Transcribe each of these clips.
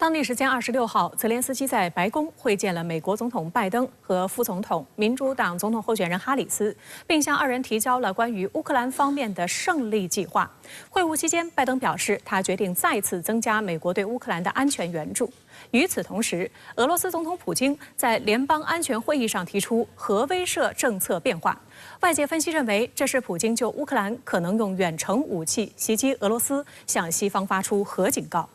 当地时间26号，泽连斯基在白宫会见了美国总统拜登和副总统民主党总统候选人哈里斯，并向二人提交了关于乌克兰方面的胜利计划。会晤期间，拜登表示，他决定再次增加美国对乌克兰的安全援助。与此同时，俄罗斯总统普京在联邦安全会议上提出核威慑政策变化。外界分析认为，这是普京就乌克兰可能用远程武器袭击俄罗斯，向西方发出核警告。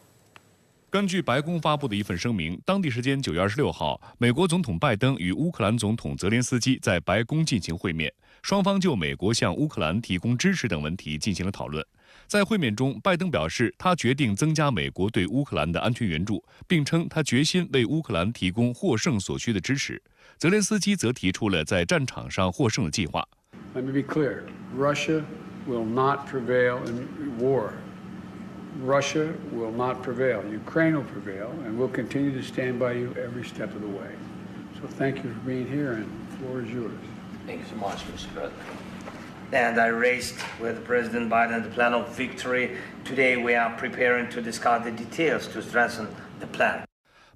根据白宫发布的一份声明，当地时间9月26号，美国总统拜登与乌克兰总统泽连斯基在白宫进行会面，双方就美国向乌克兰提供支持等问题进行了讨论。在会面中，拜登表示，他决定增加美国对乌克兰的安全援助，并称他决心为乌克兰提供获胜所需的支持。泽连斯基则提出了在战场上获胜的计划。Let me be clear: Russia will not prevail in war. Russia will not prevail. Ukraine will prevail, and we'll continue to stand by you every step of the way. So thank you for being here, and the floor is yours. Thank you so much, Mr. President. And I raised with President Biden the plan of victory. Today we are preparing to discuss the details to strengthen the plan.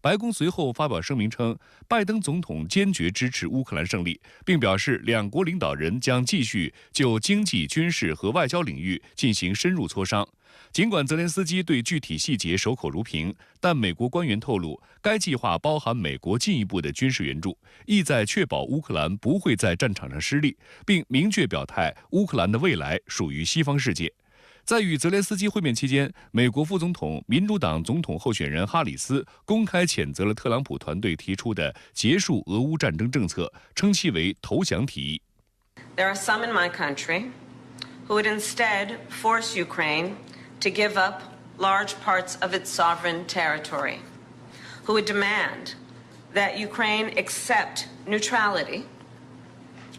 白宫随后发表声明称，拜登总统坚决支持乌克兰胜利，并表示两国领导人将继续就经济、军事和外交领域进行深入磋商。尽管泽连斯基对具体细节守口如瓶，但美国官员透露，该计划包含美国进一步的军事援助，意在确保乌克兰不会在战场上失利，并明确表态乌克兰的未来属于西方世界。 在与泽连斯基会面期间，美国副总统、民主党总统候选人哈里斯公开谴责了特朗普团队提出的结束俄乌战争政策，称其为投降提议。There are some in my country who would instead force Ukraine to give up large parts of its sovereign territory, who would demand that Ukraine accept neutrality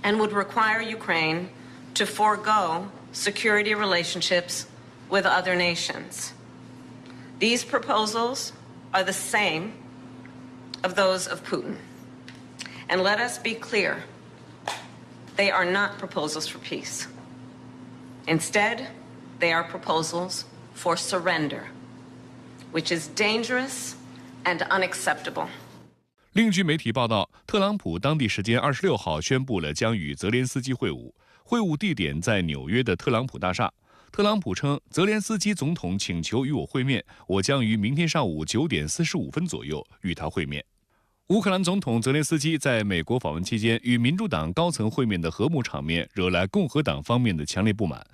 and would require Ukraine to forego security relationships with other nations. These proposals are the same of those of Putin. And let us be clear, they are not proposals for peace. Instead, they are proposals for surrender, which is dangerous and unacceptable. 另据媒体报道，特朗普当地时间26号宣布了将与泽连斯基会晤。 会晤地点在纽约的特朗普大厦。特朗普称，泽连斯基总统请求与我会面，我将于明天上午9点45分左右与他会面。乌克兰总统泽连斯基在美国访问期间与民主党高层会面的和睦场面，惹来共和党方面的强烈不满。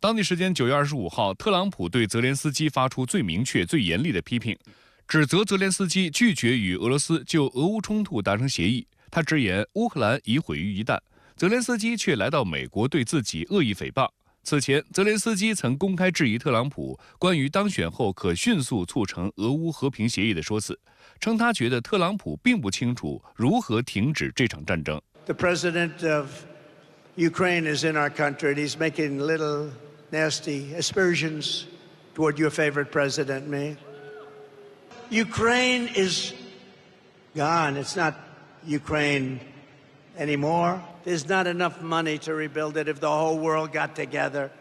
当地时间9月25号，特朗普对泽连斯基发出最明确、最严厉的批评，指责泽连斯基拒绝与俄罗斯就俄乌冲突达成协议。他直言，乌克兰已毁于一旦。 泽连斯基却来到美国对自己恶意诽谤。此前，泽连斯基曾公开质疑特朗普关于当选后可迅速促成俄乌和平协议的说辞，称他觉得特朗普并不清楚如何停止这场战争。The president of Ukraine is in our country, and he's making little nasty aspersions toward your favorite president, me. Ukraine is gone. It's not Ukraine anymore. There's not enough money to rebuild it if the whole world got together.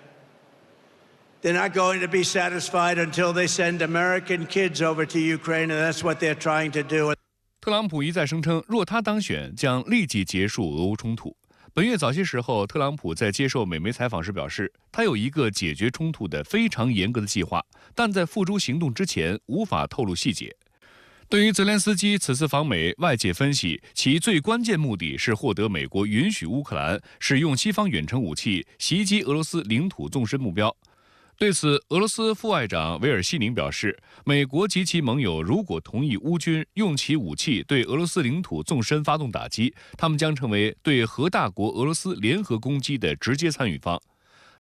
They're not going to be satisfied until they send American kids over to Ukraine, and that's what they're trying to do. 特朗普一再声称，若他当选，将立即结束俄乌冲突。本月早些时候，特朗普在接受美媒采访时表示，他有一个解决冲突的非常严格的计划，但在付诸行动之前无法透露细节。 对于泽连斯基此次访美，外界分析其最关键目的是获得美国允许乌克兰使用西方远程武器袭击俄罗斯领土纵深目标。对此，俄罗斯副外长韦尔西宁表示，美国及其盟友如果同意乌军用其武器对俄罗斯领土纵深发动打击，他们将成为对核大国俄罗斯联合攻击的直接参与方。